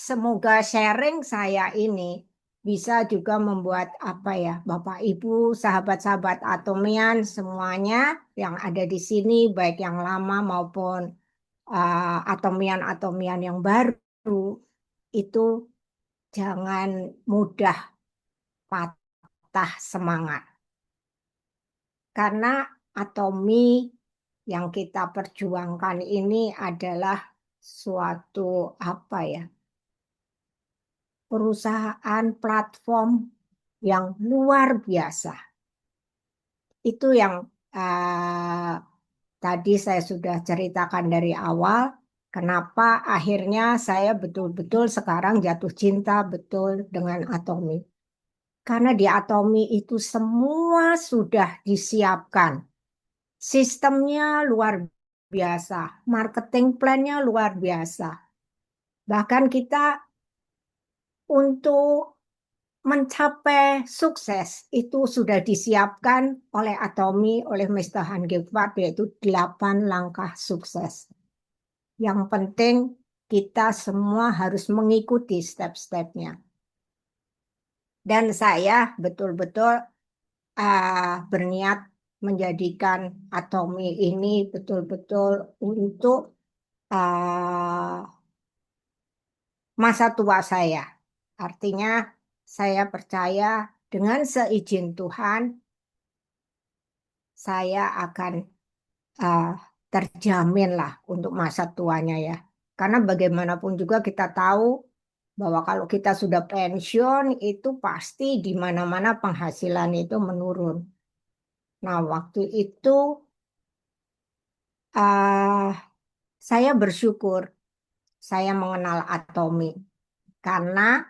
semoga sharing saya ini bisa juga membuat apa ya, Bapak Ibu, sahabat-sahabat Atomian semuanya yang ada di sini, baik yang lama maupun Atomian-Atomian yang baru, itu jangan mudah patah semangat. Karena atomi yang kita perjuangkan ini adalah suatu apa ya, perusahaan platform yang luar biasa. Itu yang eh, tadi saya sudah ceritakan dari awal, kenapa akhirnya saya betul-betul sekarang jatuh cinta betul dengan Atomi. Karena di Atomi itu semua sudah disiapkan. Sistemnya luar biasa, marketing plan-nya luar biasa. Bahkan kita untuk mencapai sukses itu sudah disiapkan oleh Atomi, oleh Mr. Hangewart, yaitu 8 langkah sukses. Yang penting kita semua harus mengikuti step-stepnya. Dan saya betul-betul berniat menjadikan Atomi ini betul-betul untuk uh, masa tua saya. Artinya saya percaya dengan seizin Tuhan saya akan uh, terjamin lah untuk masa tuanya ya. Karena bagaimanapun juga kita tahu bahwa kalau kita sudah pensiun itu pasti di mana-mana penghasilan itu menurun. Nah, waktu itu uh, saya bersyukur saya mengenal Atomi karena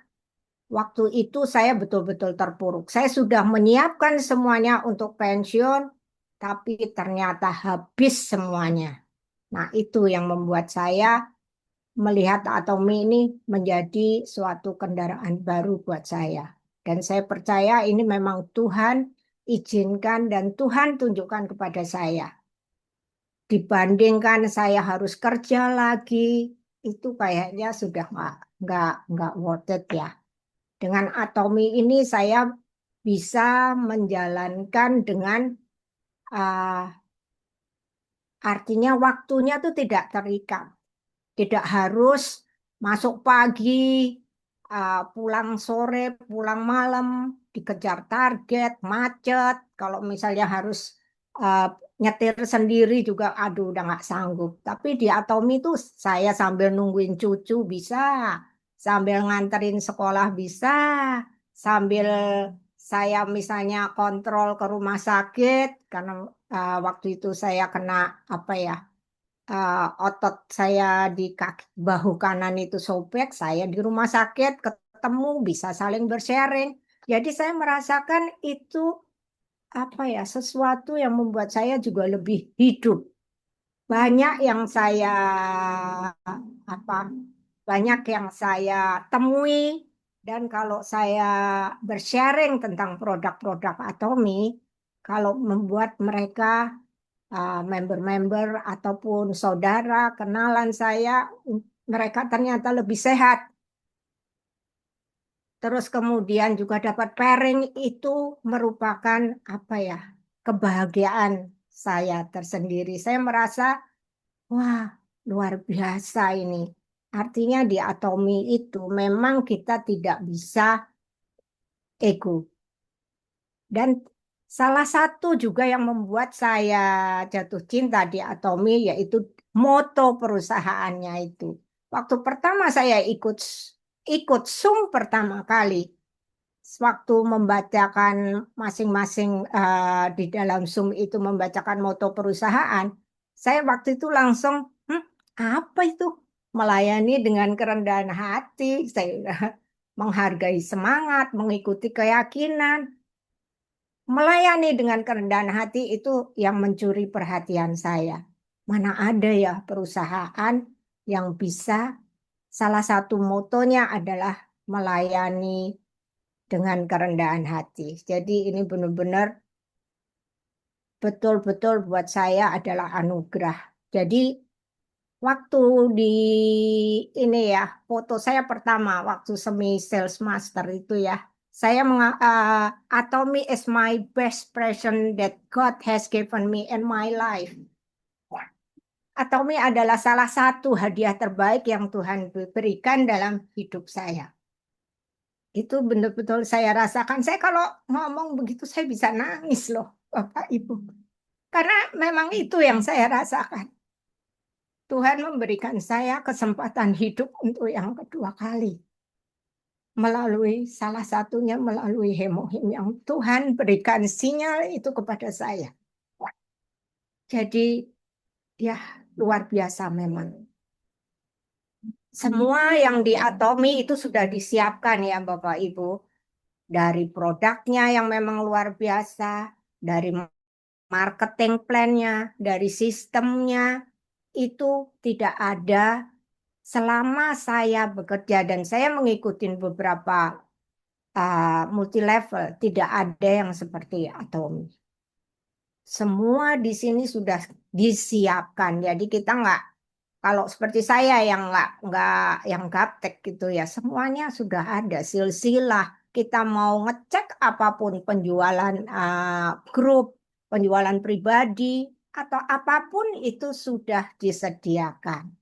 waktu itu saya betul-betul terpuruk. Saya sudah menyiapkan semuanya untuk pensiun, tapi ternyata habis semuanya. Nah, itu yang membuat saya melihat Atomi ini menjadi suatu kendaraan baru buat saya. Dan saya percaya ini memang Tuhan izinkan dan Tuhan tunjukkan kepada saya. Dibandingkan saya harus kerja lagi, itu kayaknya sudah nggak worth it ya. Dengan Atomi ini saya bisa menjalankan dengan uh, artinya waktunya itu tidak terikat. Tidak harus masuk pagi, pulang sore, pulang malam, dikejar target, macet. Kalau misalnya harus uh, nyetir sendiri juga, aduh udah nggak sanggup. Tapi di Atomi itu saya sambil nungguin cucu bisa, sambil nganterin sekolah bisa, sambil saya misalnya kontrol ke rumah sakit, karena waktu itu saya kena apa ya, otot saya di kaki bahu kanan itu sobek, saya di rumah sakit ketemu bisa saling bersharing. Jadi saya merasakan itu apa ya, sesuatu yang membuat saya juga lebih hidup. Banyak yang saya apa banyak yang saya temui dan kalau saya bersharing tentang produk-produk Atomi, kalau membuat mereka member-member ataupun saudara, kenalan saya, mereka ternyata lebih sehat. Terus kemudian juga dapat pairing itu merupakan apa ya, kebahagiaan saya tersendiri. Saya merasa, wah, luar biasa ini. Artinya di Atomi itu memang kita tidak bisa ego. Dan salah satu juga yang membuat saya jatuh cinta di Atomi yaitu moto perusahaannya itu. Waktu pertama saya ikut Zoom pertama kali, waktu membacakan masing-masing di dalam Zoom itu membacakan moto perusahaan, saya waktu itu langsung, apa itu? Melayani dengan kerendahan hati, saya menghargai semangat, mengikuti keyakinan. Melayani dengan kerendahan hati itu yang mencuri perhatian saya. Mana ada ya perusahaan yang bisa salah satu motonya adalah melayani dengan kerendahan hati. Jadi ini benar-benar betul-betul buat saya adalah anugerah. Jadi waktu di ini ya, foto saya pertama waktu semi sales master itu ya. Saya Atomy is my best present that God has given me in my life. Atomy adalah salah satu hadiah terbaik yang Tuhan berikan dalam hidup saya. Itu benar-betul saya rasakan. Saya kalau ngomong begitu saya bisa nangis loh, Bapak Ibu. Karena memang itu yang saya rasakan. Tuhan memberikan saya kesempatan hidup untuk yang kedua kali. Melalui salah satunya melalui hemohim yang Tuhan berikan sinyal itu kepada saya. Jadi ya luar biasa memang. Semua yang di Atomi itu sudah disiapkan ya Bapak Ibu. Dari produknya yang memang luar biasa, dari marketing plan-nya, dari sistemnya, itu tidak ada selama saya bekerja dan saya mengikuti beberapa multi level, tidak ada yang seperti Atomi. Semua di sini sudah disiapkan. Jadi kita nggak, kalau seperti saya yang nggak yang gaptek gitu ya, semuanya sudah ada silsilah. Kita mau ngecek apapun penjualan grup, penjualan pribadi atau apapun itu sudah disediakan.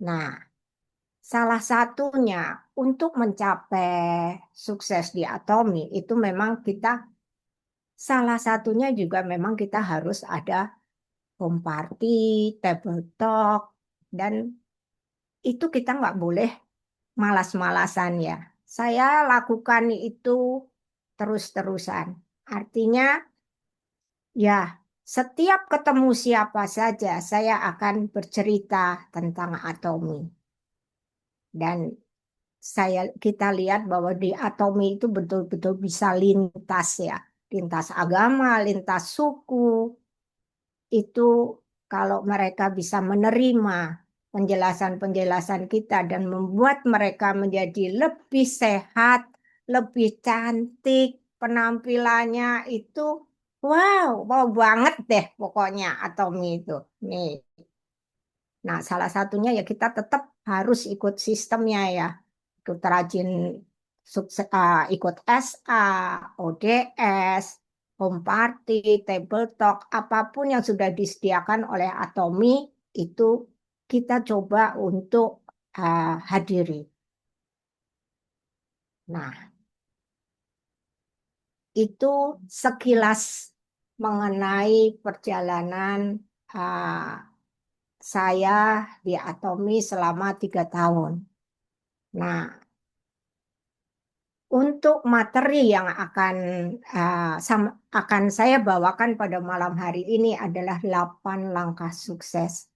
Nah, salah satunya untuk mencapai sukses di Atomi itu memang kita salah satunya juga memang kita harus ada home party, table talk, dan itu kita nggak boleh malas-malasan ya. Saya lakukan itu terus-terusan. Artinya ya setiap ketemu siapa saja saya akan bercerita tentang Atomi. Dan kita lihat bahwa di Atomi itu betul-betul bisa lintas ya. Lintas agama, lintas suku. Itu kalau mereka bisa menerima penjelasan-penjelasan kita dan membuat mereka menjadi lebih sehat, lebih cantik, penampilannya itu wow, wow banget deh pokoknya Atomi itu. Nih. Nah, salah satunya ya kita tetap harus ikut sistemnya ya. Ikut rajin ikut SA, ODS, home party, table talk, apapun yang sudah disediakan oleh Atomi itu kita coba untuk hadiri. Nah, itu sekilas mengenai perjalanan saya di Atomi selama 3 tahun. Nah, untuk materi yang akan saya bawakan pada malam hari ini adalah 8 langkah sukses.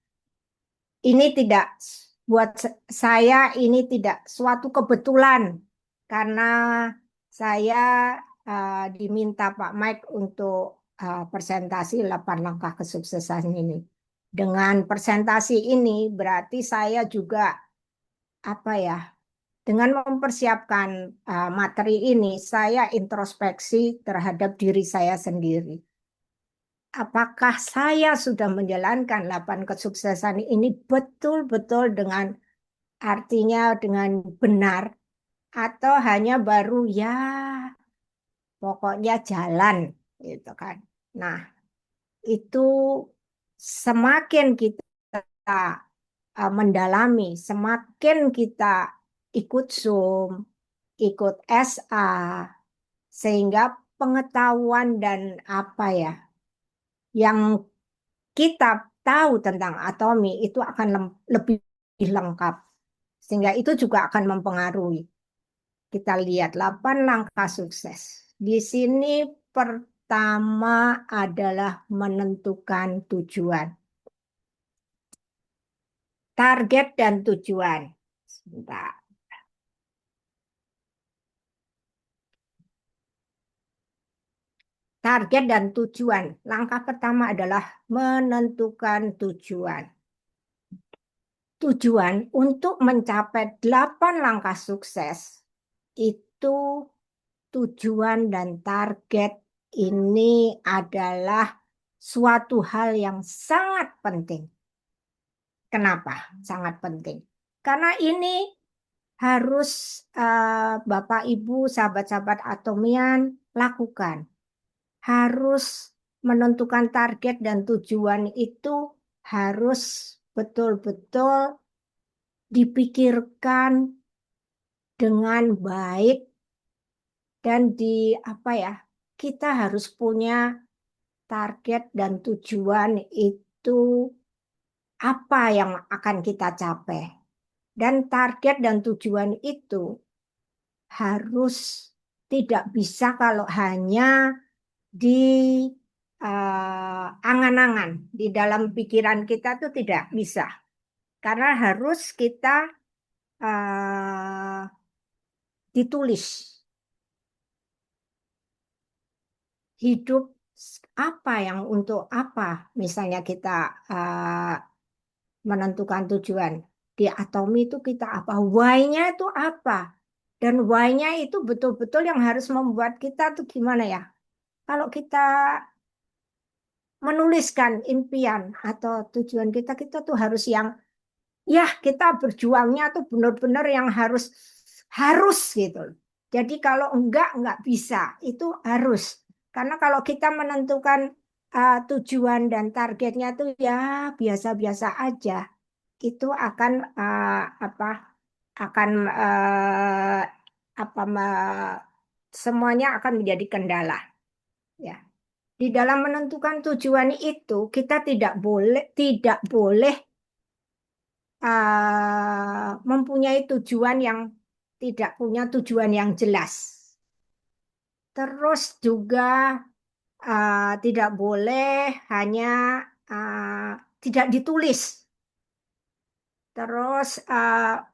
Ini tidak buat saya ini tidak suatu kebetulan karena saya diminta Pak Mike untuk presentasi 8 langkah kesuksesan ini. Dengan presentasi ini berarti saya juga apa ya? Dengan mempersiapkan materi ini, saya introspeksi terhadap diri saya sendiri. Apakah saya sudah menjalankan 8 kesuksesan ini betul-betul dengan artinya dengan benar atau hanya baru ya pokoknya jalan gitu kan. Nah, itu semakin kita mendalami, semakin kita ikut Zoom, ikut SA, sehingga pengetahuan dan apa ya, yang kita tahu tentang atomi itu akan lebih lengkap. Sehingga itu juga akan mempengaruhi. Kita lihat 8 langkah sukses. Di sini pertama adalah menentukan tujuan. Target dan tujuan. Sebentar. Target dan tujuan. Langkah pertama adalah menentukan tujuan. Tujuan untuk mencapai 8 langkah sukses itu tujuan dan target ini adalah suatu hal yang sangat penting. Kenapa? Sangat penting. Karena ini harus Bapak, Ibu, sahabat-sahabat Atomian lakukan. Harus menentukan target dan tujuan itu harus betul-betul dipikirkan dengan baik dan apa ya? Kita harus punya target dan tujuan itu apa yang akan kita capai. Dan target dan tujuan itu harus tidak bisa kalau hanya di angan-angan, di dalam pikiran kita tuh tidak bisa. Karena harus kita uh, ditulis. Hidup apa yang untuk apa? Misalnya kita menentukan tujuan. Di Atomi itu kita apa? Why-nya itu apa? Dan why-nya itu betul-betul yang harus membuat kita tuh gimana ya? Kalau kita menuliskan impian atau tujuan kita, kita tuh harus yang, ya kita berjuangnya tuh benar-benar yang harus harus gitu. Jadi kalau enggak bisa. Itu harus. Karena kalau kita menentukan tujuan dan targetnya tuh ya biasa-biasa aja, itu akan apa akan apa semuanya akan menjadi kendala, ya. Di dalam menentukan tujuan itu kita tidak boleh mempunyai tujuan yang tidak punya tujuan yang jelas. Terus juga tidak boleh hanya tidak ditulis. Terus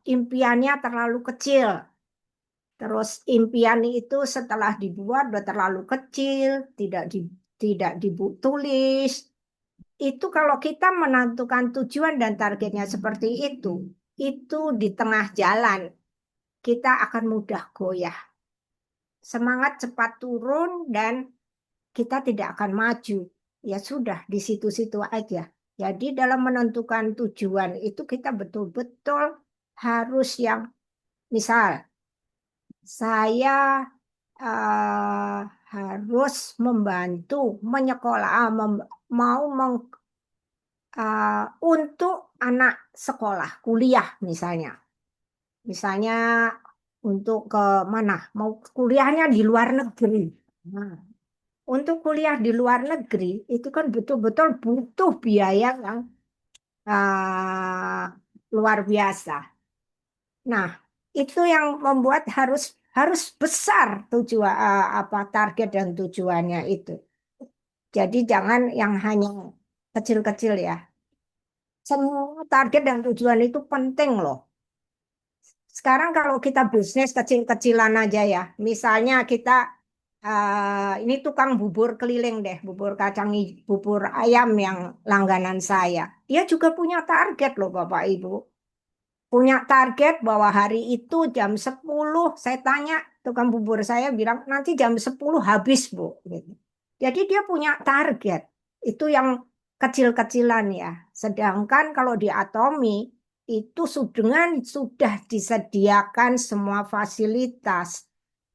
impiannya terlalu kecil. Terus impian itu setelah dibuat udah terlalu kecil, tidak ditulis. Itu kalau kita menentukan tujuan dan targetnya seperti itu di tengah jalan kita akan mudah goyah. Semangat cepat turun dan kita tidak akan maju. Ya sudah, di situ-situ aja. Jadi dalam menentukan tujuan itu kita betul-betul harus yang, misal saya eh, harus membantu menyekolah, mau untuk anak sekolah, kuliah misalnya. Misalnya untuk ke mana? Mau kuliahnya di luar negeri. Nah, untuk kuliah di luar negeri itu kan betul-betul butuh biaya yang uh, luar biasa. Nah, itu yang membuat harus harus besar tujuan apa target dan tujuannya itu. Jadi jangan yang hanya kecil-kecil ya. Semua target dan tujuan itu penting loh. Sekarang kalau kita bisnis kecil-kecilan aja ya, misalnya kita ini tukang bubur keliling deh, bubur kacang, bubur ayam yang langganan saya. Dia juga punya target loh Bapak Ibu. Punya target bahwa hari itu jam 10, saya tanya tukang bubur saya bilang nanti jam 10 habis Bu. Gitu. Jadi dia punya target. Itu yang kecil-kecilan ya. Sedangkan kalau di Atomi itu dengan sudah disediakan semua fasilitas,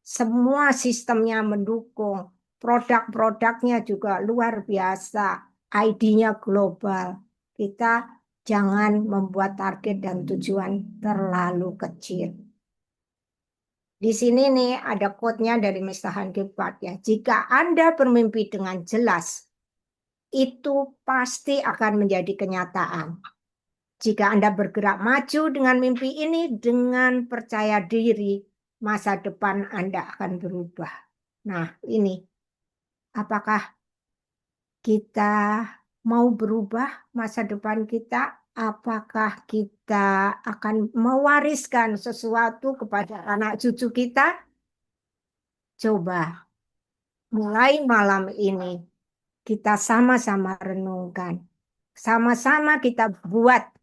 semua sistemnya mendukung, produk-produknya juga luar biasa, ID-nya global. Kita jangan membuat target dan tujuan terlalu kecil. Di sini nih ada quote-nya dari Mr. Henry Ford ya. Jika Anda bermimpi dengan jelas, itu pasti akan menjadi kenyataan. Jika Anda bergerak maju dengan mimpi ini dengan percaya diri, masa depan Anda akan berubah. Nah, ini apakah kita mau berubah masa depan kita? Apakah kita akan mewariskan sesuatu kepada anak cucu kita? Coba mulai malam ini kita sama-sama renungkan. Sama-sama kita buat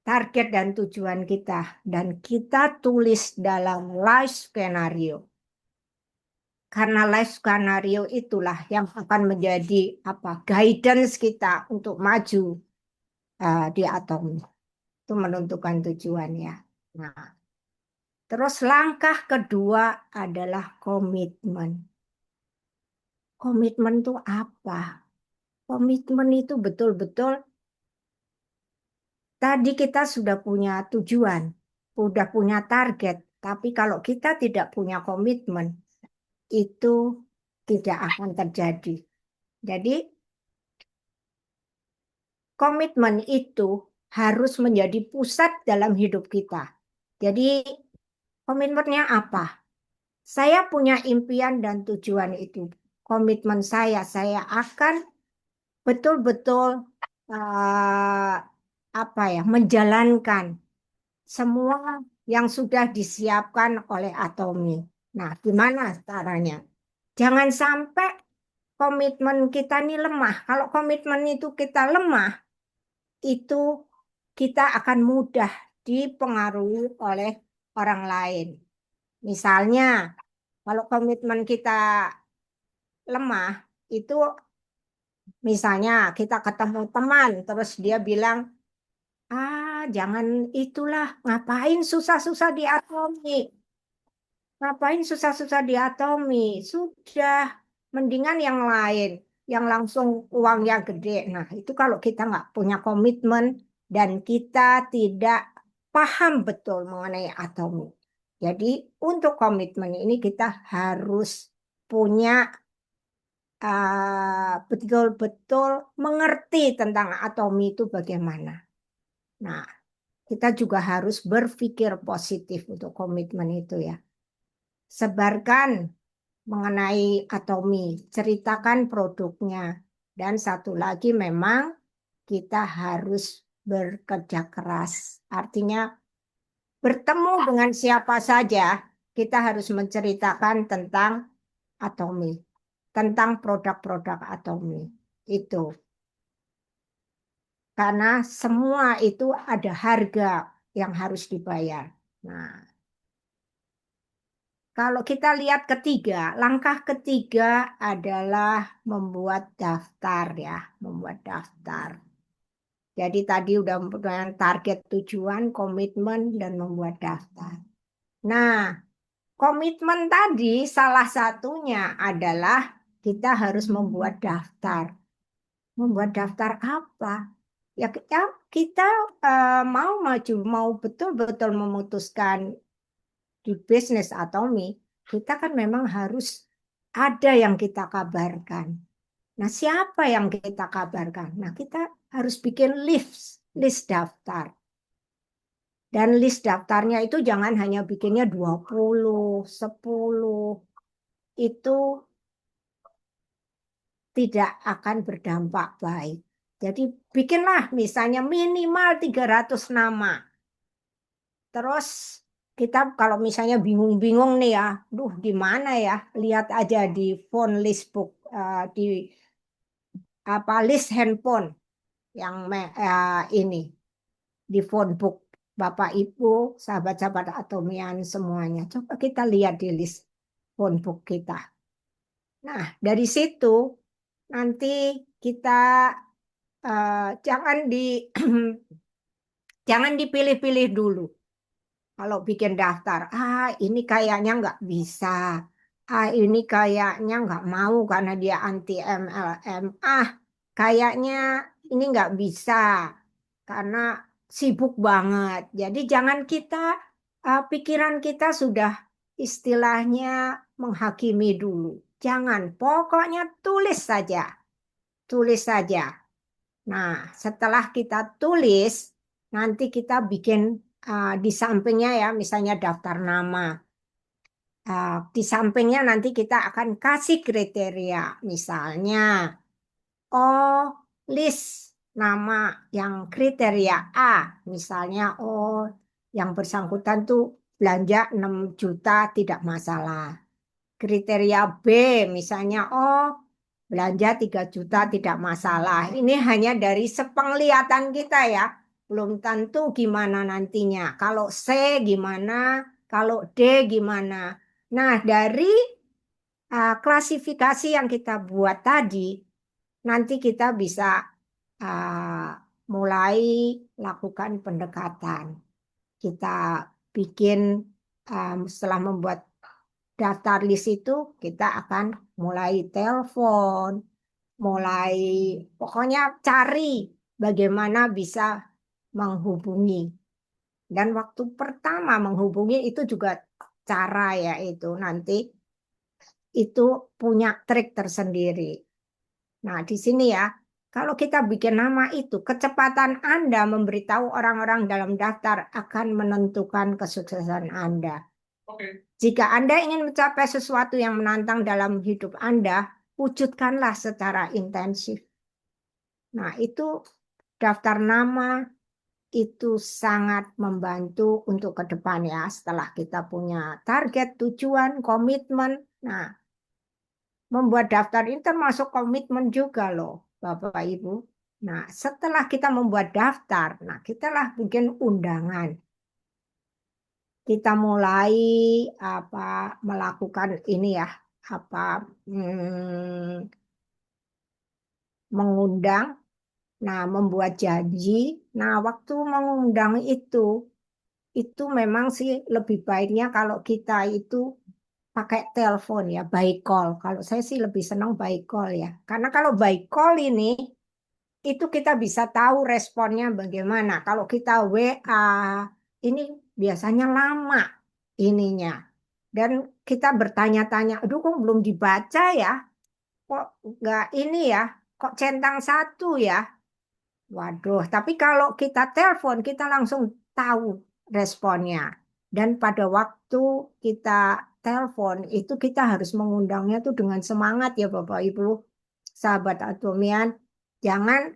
target dan tujuan kita. Dan kita tulis dalam life skenario. Karena life skenario itulah yang akan menjadi guidance kita untuk maju di Atom. Itu menentukan tujuan ya. Nah, terus langkah kedua adalah komitmen. Komitmen itu apa? Komitmen itu betul-betul tadi kita sudah punya tujuan, sudah punya target, tapi kalau kita tidak punya komitmen, itu tidak akan terjadi. Jadi, komitmen itu harus menjadi pusat dalam hidup kita. Jadi, komitmennya apa? Saya punya impian dan tujuan itu. Komitmen saya akan betul-betul eh, apa ya, menjalankan semua yang sudah disiapkan oleh Atomi. Nah, gimana caranya? Jangan sampai komitmen kita ini lemah. Kalau komitmen itu kita lemah, itu kita akan mudah dipengaruhi oleh orang lain. Misalnya, kalau komitmen kita lemah, itu misalnya kita ketemu teman, terus dia bilang, jangan itulah, ngapain susah-susah diatomi. Ngapain susah-susah diatomi? Sudah, mendingan yang lain, yang langsung uangnya gede. Nah, itu kalau kita nggak punya komitmen dan kita tidak paham betul mengenai atomi. Jadi, untuk komitmen ini kita harus punya betul-betul mengerti tentang atomi itu bagaimana. Nah, kita juga harus berpikir positif untuk komitmen itu ya. Sebarkan mengenai Atomi, ceritakan produknya. Dan satu lagi memang kita harus bekerja keras. Artinya bertemu dengan siapa saja, kita harus menceritakan tentang Atomi, tentang produk-produk Atomi. Itu. Karena semua itu ada harga yang harus dibayar. Nah, kalau kita lihat langkah ketiga adalah membuat daftar ya, membuat daftar. Jadi tadi udah mempunyai target tujuan, komitmen, dan membuat daftar. Nah, komitmen tadi salah satunya adalah kita harus membuat daftar. Membuat daftar apa? Ya kita mau maju, mau betul-betul memutuskan di bisnis Atomi, kita kan memang harus ada yang kita kabarkan. Nah, siapa yang kita kabarkan? Nah, kita harus bikin list daftar. Dan list daftarnya itu jangan hanya bikinnya 20, 10. Itu tidak akan berdampak baik. Jadi bikinlah misalnya minimal 300 nama. Terus kita kalau misalnya bingung-bingung nih ya, gimana ya? Lihat aja di phone list book, di apa list handphone yang ini di phone book Bapak Ibu, sahabat-sahabat atomian semuanya. Coba kita lihat di list phone book kita. Nah, dari situ nanti kita jangan jangan dipilih-pilih dulu. Kalau bikin daftar, ini kayaknya nggak bisa. Ini kayaknya nggak mau karena dia anti MLM. Kayaknya ini nggak bisa karena sibuk banget. Jadi jangan pikiran kita sudah istilahnya menghakimi dulu. Jangan, pokoknya tulis saja. Tulis saja. Nah, setelah kita tulis, nanti kita bikin di sampingnya ya, misalnya daftar nama. Di sampingnya nanti kita akan kasih kriteria. Misalnya, list nama yang kriteria A. Misalnya, yang bersangkutan tuh belanja 6 juta tidak masalah. Kriteria B, misalnya, belanja 3 juta tidak masalah. Ini hanya dari sepenglihatan kita ya. Belum tentu gimana nantinya. Kalau C gimana, kalau D gimana. Nah, dari klasifikasi yang kita buat tadi, nanti kita bisa uh, mulai lakukan pendekatan. Kita bikin setelah membuat daftar list itu, kita akan mulai telepon, mulai pokoknya cari bagaimana bisa menghubungi. Dan waktu pertama menghubungi itu juga cara yaitu nanti itu punya trik tersendiri. Nah, di sini ya, kalau kita bikin nama itu, kecepatan Anda memberitahu orang-orang dalam daftar akan menentukan kesuksesan Anda. Jika Anda ingin mencapai sesuatu yang menantang dalam hidup Anda, wujudkanlah secara intensif. Nah, itu daftar nama itu sangat membantu untuk ke depan ya. Setelah kita punya target, tujuan, komitmen. Nah, membuat daftar ini termasuk komitmen juga loh, Bapak Ibu. Nah, setelah kita membuat daftar, nah kitalah bikin undangan. Kita mulai apa melakukan ini ya, apa hmm, mengundang, nah membuat janji. Nah, waktu mengundang itu memang sih lebih baiknya kalau kita itu pakai telepon ya, by call. Kalau saya sih lebih senang by call ya. Karena kalau by call ini, itu kita bisa tahu responnya bagaimana. Kalau kita WA, ini biasanya lama ininya. Dan kita bertanya-tanya, aduh kok belum dibaca ya? Kok nggak ini ya? Kok centang satu ya? Waduh, tapi kalau kita telepon, kita langsung tahu responnya. Dan pada waktu kita telepon, itu kita harus mengundangnya tuh dengan semangat ya Bapak Ibu, sahabat Atomian. Jangan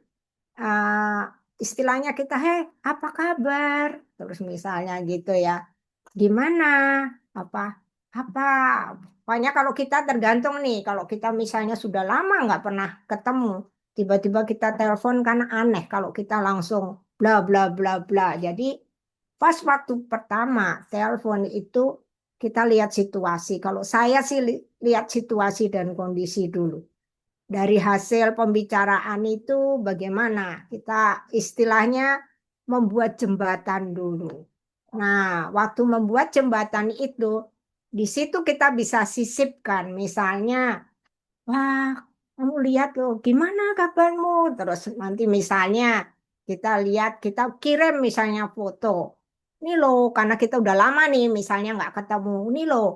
istilahnya kita, hei apa kabar? Terus misalnya gitu ya, gimana? Apa? Apa? Pokoknya kalau kita tergantung nih, kalau kita misalnya sudah lama nggak pernah ketemu, tiba-tiba kita telepon kan aneh kalau kita langsung bla bla bla bla. Jadi pas waktu pertama telepon itu kita lihat situasi. Kalau saya sih lihat situasi dan kondisi dulu. Dari hasil pembicaraan itu bagaimana kita istilahnya membuat jembatan dulu. Nah, waktu membuat jembatan itu, di situ kita bisa sisipkan, misalnya, wah, kamu lihat loh, gimana kabarmu? Terus nanti misalnya kita lihat, kita kirim misalnya foto. Ini loh, karena kita udah lama nih, misalnya nggak ketemu. Ini loh,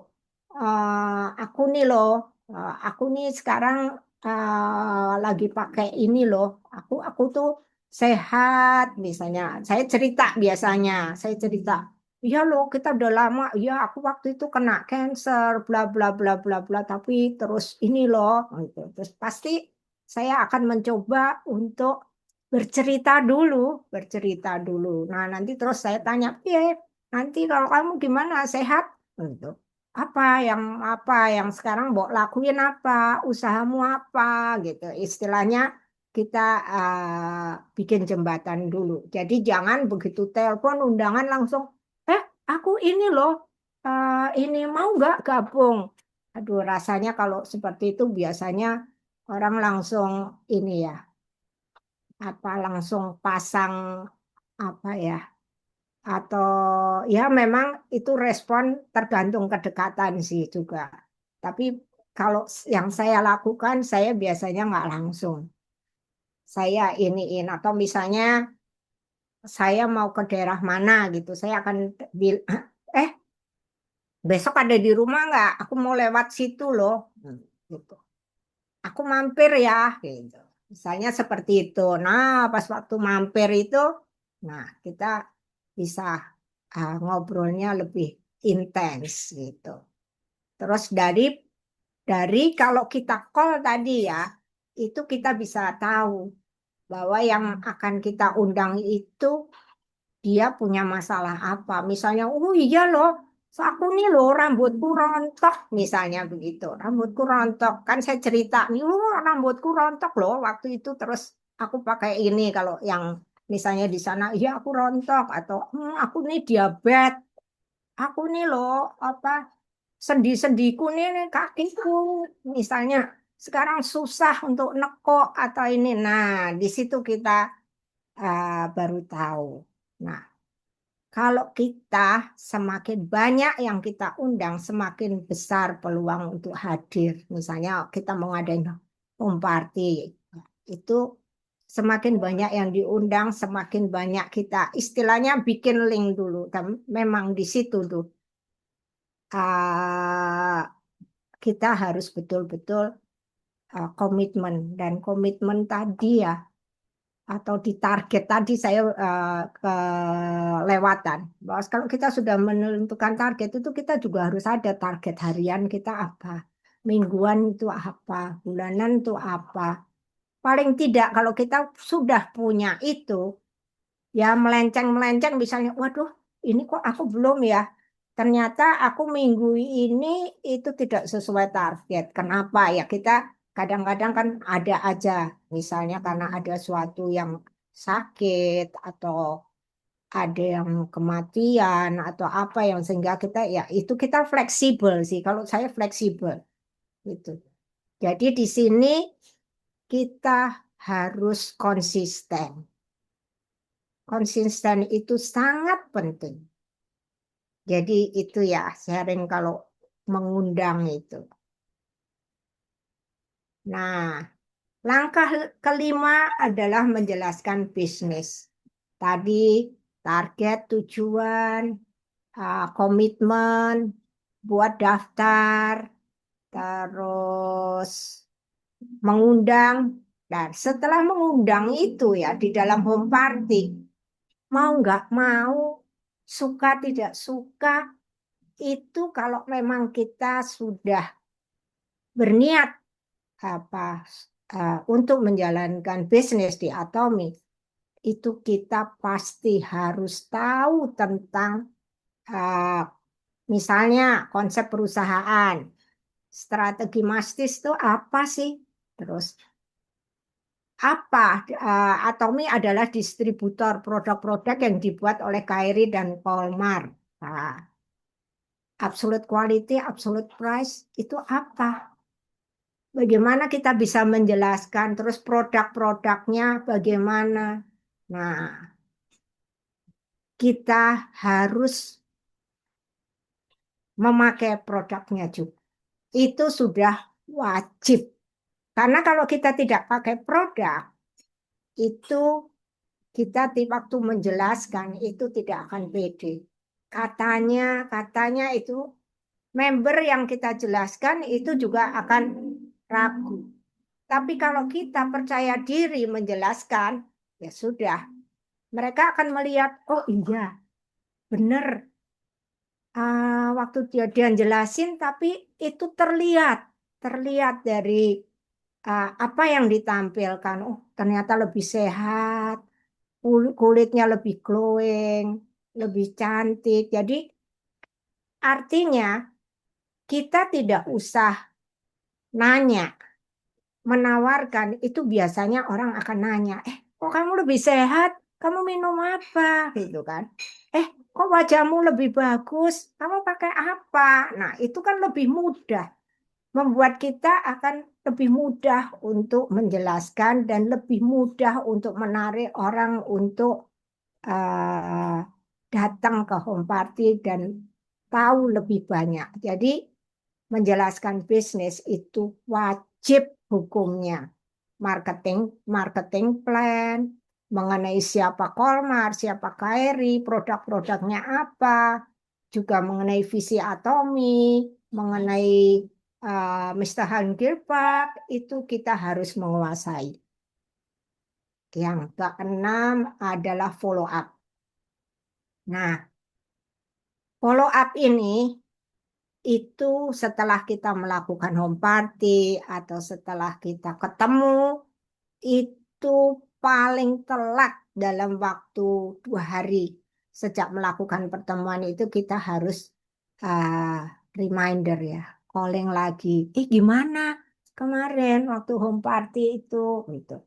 aku nih loh, aku nih sekarang lagi pakai ini loh. Aku tuh sehat, misalnya. Saya cerita biasanya, saya cerita. Iya loh, kita udah lama. Iya, aku waktu itu kena cancer, bla bla bla bla bla. Tapi terus ini loh, gitu. Terus pasti saya akan mencoba untuk bercerita dulu, bercerita dulu. Nah, nanti terus saya tanya, iya, nanti kalau kamu gimana, sehat? Gitu. Apa yang sekarang mau lakuin apa, usahamu apa, gitu. Istilahnya kita bikin jembatan dulu. Jadi jangan begitu telepon undangan langsung, aku ini loh, ini mau nggak gabung? Aduh, rasanya kalau seperti itu biasanya orang langsung ini ya, apa langsung pasang apa ya, atau ya memang itu respon tergantung kedekatan sih juga. Tapi kalau yang saya lakukan, saya biasanya nggak langsung. Saya iniin atau misalnya saya mau ke daerah mana gitu, saya akan eh besok ada di rumah nggak? Aku mau lewat situ loh. Gitu. Aku mampir ya, gitu. Misalnya seperti itu. Nah, pas waktu mampir itu, nah kita bisa ngobrolnya lebih intens gitu. Terus dari kalau kita call tadi ya, itu kita bisa tahu bahwa yang akan kita undang itu dia punya masalah apa. Misalnya, oh iya loh, so aku nih loh rambutku rontok, misalnya begitu. Rambutku rontok, kan saya cerita nih, oh rambutku rontok loh waktu itu terus aku pakai ini kalau yang misalnya di sana, iya aku rontok atau aku nih diabetes, aku nih loh apa sendi-sendiku nih kakiku misalnya sekarang susah untuk nekok atau ini. Nah, di situ kita baru tahu. Nah, kalau kita semakin banyak yang kita undang, semakin besar peluang untuk hadir. Misalnya kita mau ngadain home party, itu semakin banyak yang diundang, semakin banyak kita istilahnya bikin link dulu. Dan memang di situ tuh uh, kita harus betul-betul komitmen, dan komitmen tadi ya, atau di target tadi saya kelewatan. Bahwa kalau kita sudah menentukan target itu kita juga harus ada target harian kita apa, mingguan itu apa, bulanan itu apa. Paling tidak kalau kita sudah punya itu, ya melenceng-melenceng misalnya, waduh ini kok aku belum ya. Ternyata aku minggu ini itu tidak sesuai target. Kenapa ya? Kita kadang-kadang kan ada aja, misalnya karena ada suatu yang sakit atau ada yang kematian atau apa yang sehingga kita ya itu kita fleksibel sih. Kalau saya fleksibel gitu. Jadi di sini kita harus konsisten. Konsisten itu sangat penting. Jadi itu ya sharing kalau mengundang itu. Nah, langkah kelima adalah menjelaskan bisnis. Tadi target, tujuan, komitmen, buat daftar, terus mengundang. Dan setelah mengundang itu ya di dalam home party, mau nggak mau, suka tidak suka, itu kalau memang kita sudah berniat apa untuk menjalankan bisnis di Atomi, itu kita pasti harus tahu tentang uh, misalnya konsep perusahaan, strategi mastis itu apa sih? Terus apa Atomi adalah distributor produk-produk yang dibuat oleh Kairi dan Polmar. Nah, absolute quality, absolute price itu apa? Bagaimana kita bisa menjelaskan terus produk-produknya bagaimana? Nah, kita harus memakai produknya juga. Itu sudah wajib. Karena kalau kita tidak pakai produk, itu kita di waktu menjelaskan itu tidak akan pede. Katanya itu member yang kita jelaskan itu juga akan ragu. Tapi kalau kita percaya diri menjelaskan, ya sudah. Mereka akan melihat, oh iya, benar. Waktu dia jelasin, tapi itu terlihat dari apa yang ditampilkan. Oh, ternyata lebih sehat, kulitnya lebih glowing, lebih cantik. Jadi artinya kita tidak usah nanya, menawarkan itu biasanya orang akan nanya, kok kamu lebih sehat? Kamu minum apa? Gitu kan. Kok wajahmu lebih bagus? Kamu pakai apa? Nah, itu kan lebih mudah. Membuat kita akan lebih mudah untuk menjelaskan dan lebih mudah untuk menarik orang untuk uh, datang ke home party dan tahu lebih banyak. Jadi menjelaskan bisnis itu wajib hukumnya. Marketing plan, mengenai siapa Kolmar, siapa KRI, produk-produknya apa, juga mengenai visi Atomi, mengenai Mr. Park, itu kita harus menguasai. Yang keenam adalah follow up. Nah, follow up ini itu setelah kita melakukan home party atau setelah kita ketemu, itu paling telat dalam waktu 2 hari sejak melakukan pertemuan itu kita harus uh, reminder ya, calling lagi. Gimana kemarin waktu home party itu gitu.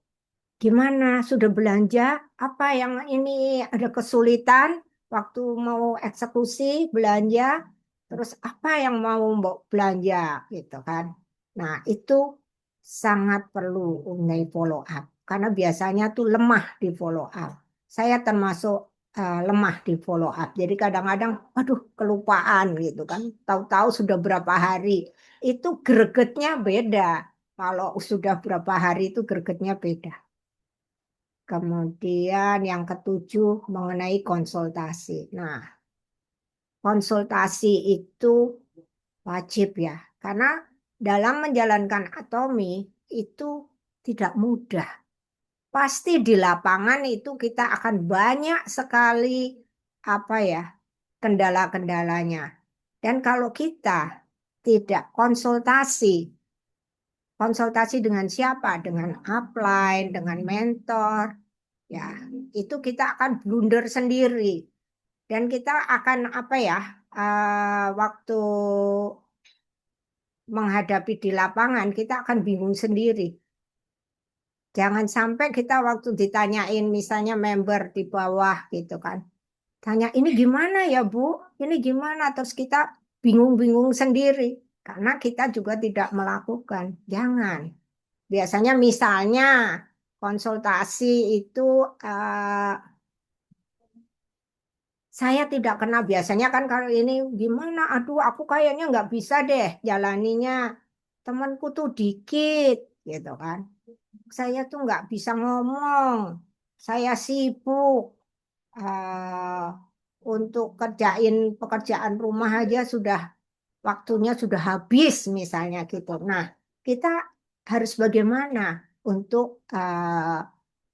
Gimana sudah belanja? Apa yang ini ada kesulitan waktu mau eksekusi belanja? Terus apa yang mau belanja gitu kan? Nah, itu sangat perlu untuk follow up karena biasanya tuh lemah di follow up. saya termasuk lemah di follow up. Jadi kadang-kadang, aduh, kelupaan gitu kan. Tahu-tahu sudah berapa hari. Itu gregetnya beda. Kalau sudah berapa hari itu gregetnya beda. Kemudian yang ketujuh mengenai konsultasi. Nah, konsultasi itu wajib ya, karena dalam menjalankan atomi itu tidak mudah. Pasti di lapangan itu kita akan banyak sekali apa ya, kendala-kendalanya. Dan kalau kita tidak konsultasi, konsultasi dengan siapa? Dengan upline, dengan mentor, ya, itu kita akan blunder sendiri. Dan kita akan apa ya, waktu menghadapi di lapangan, kita akan bingung sendiri. Jangan sampai kita waktu ditanyain misalnya member di bawah gitu kan. Tanya ini gimana ya Bu? Ini gimana? Terus kita bingung-bingung sendiri. Karena kita juga tidak melakukan. Jangan. Biasanya misalnya konsultasi itu saya tidak kena. Biasanya kan kalau ini gimana? Aduh aku kayaknya nggak bisa deh jalaninya. Temanku tuh dikit gitu kan. Saya tuh nggak bisa ngomong. Saya sibuk. eh, untuk kerjain pekerjaan rumah aja sudah waktunya sudah habis misalnya gitu. Nah, kita harus bagaimana untuk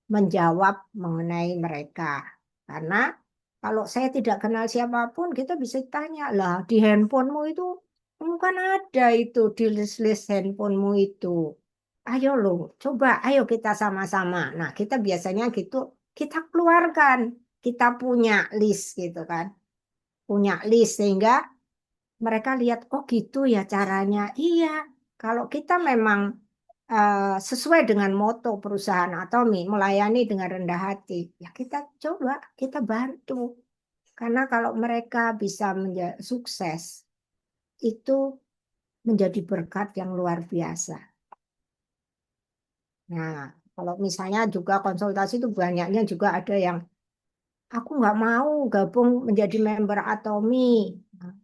menjawab mengenai mereka. Karena kalau saya tidak kenal siapapun, kita bisa tanya lah di handphonemu itu, kamu kan ada itu di list-list handphonemu itu. Ayo loh, coba, ayo kita sama-sama. Nah, kita biasanya gitu, kita keluarkan, kita punya list gitu kan, punya list sehingga mereka lihat, oh gitu ya caranya. Iya, kalau kita memang sesuai dengan moto perusahaan Atomi, melayani dengan rendah hati, ya kita coba, kita bantu. Karena kalau mereka bisa sukses, itu menjadi berkat yang luar biasa. Nah, kalau misalnya juga konsultasi itu banyaknya juga ada yang, aku nggak mau gabung menjadi member Atomi. Nah,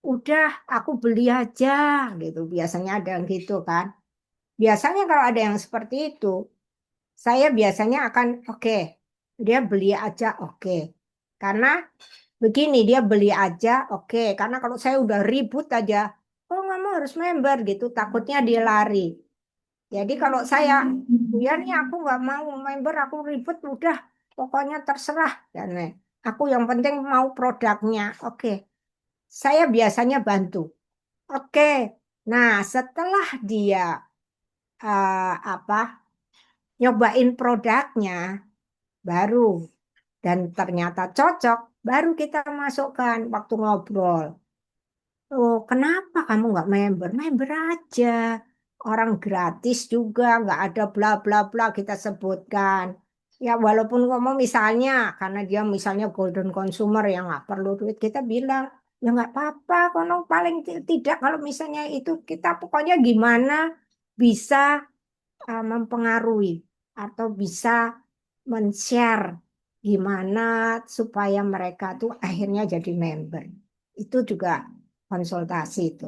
udah, aku beli aja, gitu. Biasanya ada yang gitu kan. Biasanya kalau ada yang seperti itu, saya biasanya akan, oke, dia beli aja, oke. Karena begini, dia beli aja, oke. Karena kalau saya udah ribut aja, oh nggak mau harus member gitu, takutnya dia lari. Jadi kalau saya, ya nih aku nggak mau member, aku ribut, udah, pokoknya terserah. Dan aku yang penting mau produknya, oke. Saya biasanya bantu. Oke, nah setelah dia apa nyobain produknya, baru dan ternyata cocok, baru kita masukkan waktu ngobrol. Oh, kenapa kamu nggak member? Member aja. Orang gratis juga, nggak ada bla bla bla kita sebutkan. Ya walaupun ngomong misalnya, karena dia misalnya golden consumer yang nggak perlu duit, kita bilang, ya nggak apa-apa, kono paling tidak kalau misalnya itu kita pokoknya gimana bisa mempengaruhi atau bisa men-share gimana supaya mereka tuh akhirnya jadi member. Itu juga konsultasi itu.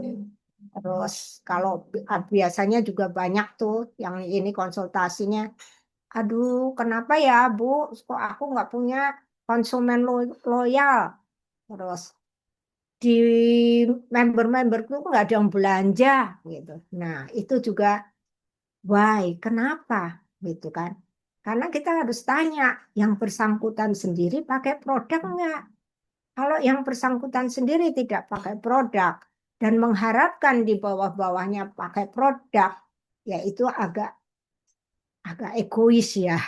Terus kalau biasanya juga banyak tuh yang ini konsultasinya, aduh kenapa ya Bu, kok aku nggak punya konsumen loyal. Terus di member-memberku nggak ada yang belanja gitu. Nah itu juga why, kenapa? Gitu kan. Karena kita harus tanya, yang bersangkutan sendiri pakai produk enggak? Kalau yang bersangkutan sendiri tidak pakai produk dan mengharapkan di bawah-bawahnya pakai produk, ya itu agak agak egois ya.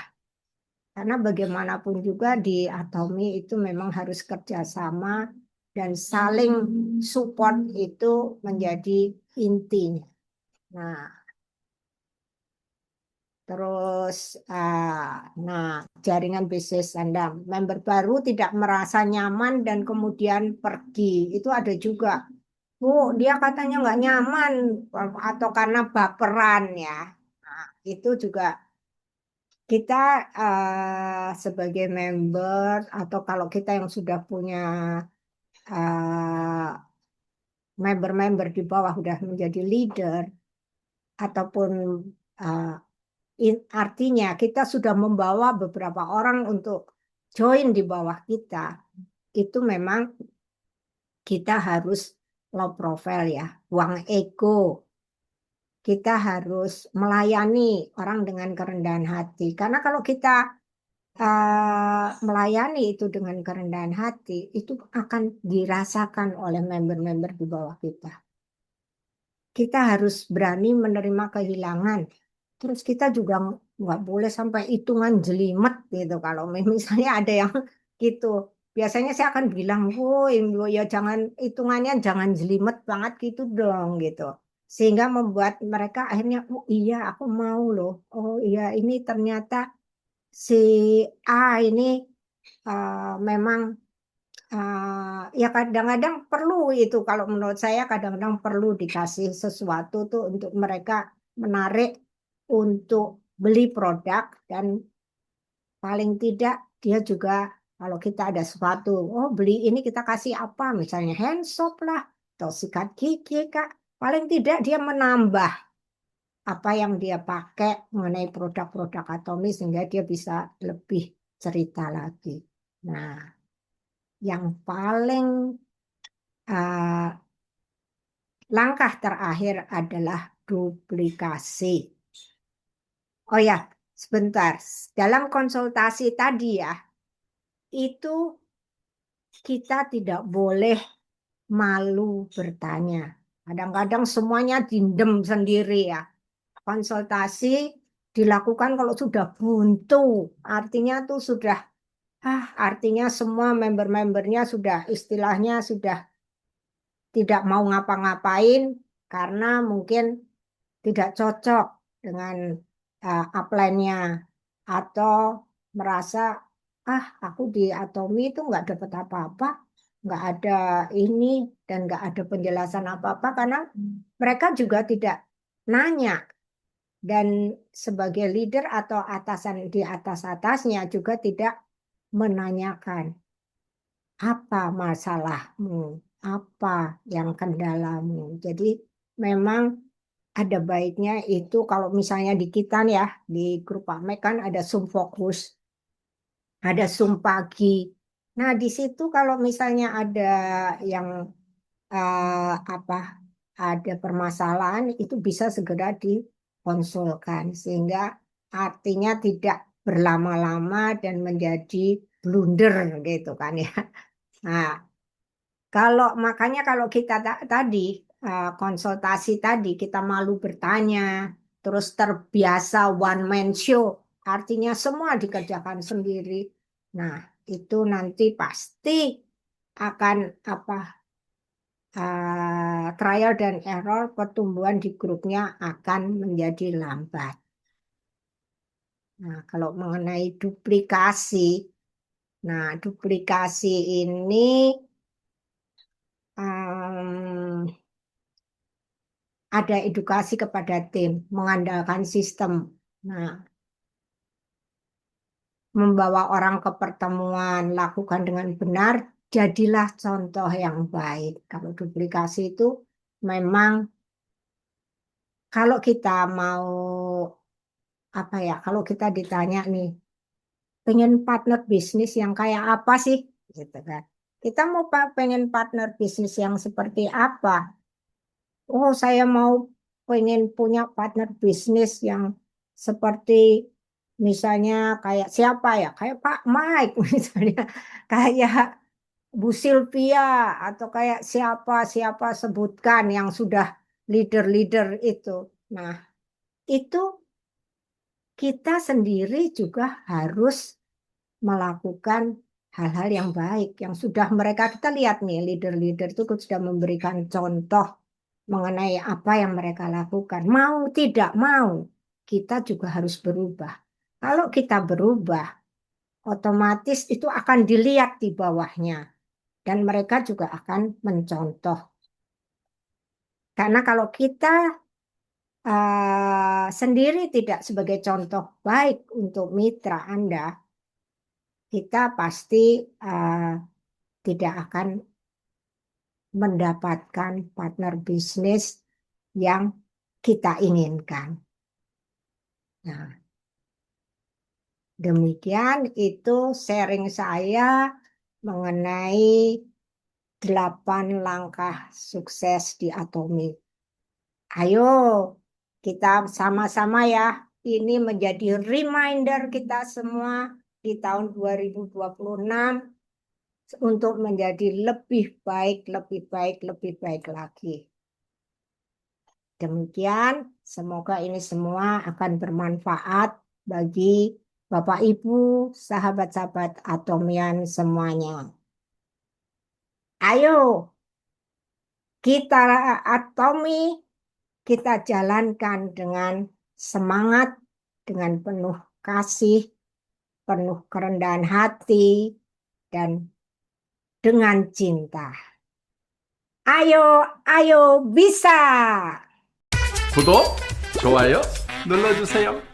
Karena bagaimanapun juga di Atomi itu memang harus kerjasama dan saling support itu menjadi intinya. Nah, terus, nah, jaringan bisnis Anda, member baru tidak merasa nyaman dan kemudian pergi. Itu ada juga. Bu, dia katanya nggak nyaman atau karena baperan ya. Nah, itu juga kita sebagai member atau kalau kita yang sudah punya eh, member-member di bawah udah menjadi leader ataupun eh, artinya kita sudah membawa beberapa orang untuk join di bawah kita, itu memang kita harus low profile ya, buang ego. Kita harus melayani orang dengan kerendahan hati. Karena kalau kita melayani itu dengan kerendahan hati, itu akan dirasakan oleh member-member di bawah kita. Kita harus berani menerima kehilangan. Terus kita juga nggak boleh sampai hitungan jelimet gitu. Kalau misalnya ada yang gitu, biasanya saya akan bilang, woi, ya jangan hitungannya jangan jelimet banget gitu dong gitu. Sehingga membuat mereka akhirnya, oh iya aku mau loh. Oh iya ini ternyata si A ini memang ya kadang-kadang perlu itu kalau menurut saya kadang-kadang perlu dikasih sesuatu tuh untuk mereka menarik untuk beli produk dan paling tidak dia juga kalau kita ada sesuatu, oh beli ini kita kasih apa misalnya hand soap lah atau sikat gigi Kak. Paling tidak dia menambah apa yang dia pakai mengenai produk-produk Atomi sehingga dia bisa lebih cerita lagi. Nah, yang paling uh, langkah terakhir adalah duplikasi. Oh ya, sebentar. Dalam konsultasi tadi ya, itu kita tidak boleh malu bertanya. Kadang-kadang semuanya dindem sendiri ya. Konsultasi dilakukan kalau sudah buntu. Artinya tuh sudah, artinya semua member-membernya sudah istilahnya sudah tidak mau ngapa-ngapain karena mungkin tidak cocok dengan upline-nya atau merasa aku di Atomi itu nggak dapat apa-apa, nggak ada ini dan nggak ada penjelasan apa-apa karena mereka juga tidak nanya dan sebagai leader atau atasan di atas-atasnya juga tidak menanyakan apa masalahmu, apa yang kendalamu. Jadi memang ada baiknya itu kalau misalnya di kita nih ya, di grup Amek kan ada Zoom fokus, ada Zoom pagi. Nah, di situ kalau misalnya ada yang apa ada permasalahan itu bisa segera dikonsulkan sehingga artinya tidak berlama-lama dan menjadi blunder gitu kan ya. Nah, makanya kalau kita tadi konsultasi tadi kita malu bertanya, terus terbiasa one man show, artinya semua dikerjakan sendiri. Nah, itu nanti pasti akan apa trial dan error pertumbuhan di grupnya akan menjadi lambat. Nah, kalau mengenai duplikasi, nah duplikasi ini em, ada edukasi kepada tim, mengandalkan sistem. Nah, membawa orang ke pertemuan, lakukan dengan benar, jadilah contoh yang baik. Kalau duplikasi itu memang kalau kita mau apa ya, kalau kita ditanya nih, pengen partner bisnis yang kayak apa sih? Gitu kan. Kita mau pengen partner bisnis yang seperti apa? Oh, saya mau pengen punya partner bisnis yang seperti misalnya kayak siapa ya? Kayak Pak Mike misalnya, kayak Bu Sylvia atau kayak siapa-siapa sebutkan yang sudah leader-leader itu. Nah, itu kita sendiri juga harus melakukan hal-hal yang baik yang sudah mereka kita lihat nih leader-leader itu sudah memberikan contoh mengenai apa yang mereka lakukan. Mau tidak mau, kita juga harus berubah. Kalau kita berubah, otomatis itu akan dilihat di bawahnya dan mereka juga akan mencontoh. Karena kalau kita sendiri tidak sebagai contoh baik untuk mitra Anda, kita pasti tidak akan mendapatkan partner bisnis yang kita inginkan. Nah, demikian itu sharing saya mengenai 8 langkah sukses di Atomic. Ayo, kita sama-sama ya. Ini menjadi reminder kita semua di tahun 2026 untuk menjadi lebih baik, lebih baik, lebih baik lagi. Demikian, semoga ini semua akan bermanfaat bagi Bapak Ibu, sahabat-sahabat Atomian semuanya. Ayo, kita Atomi, kita jalankan dengan semangat, dengan penuh kasih, penuh kerendahan hati, dan dengan cinta. Ayo, ayo bisa! 구독, 좋아요 눌러주세요.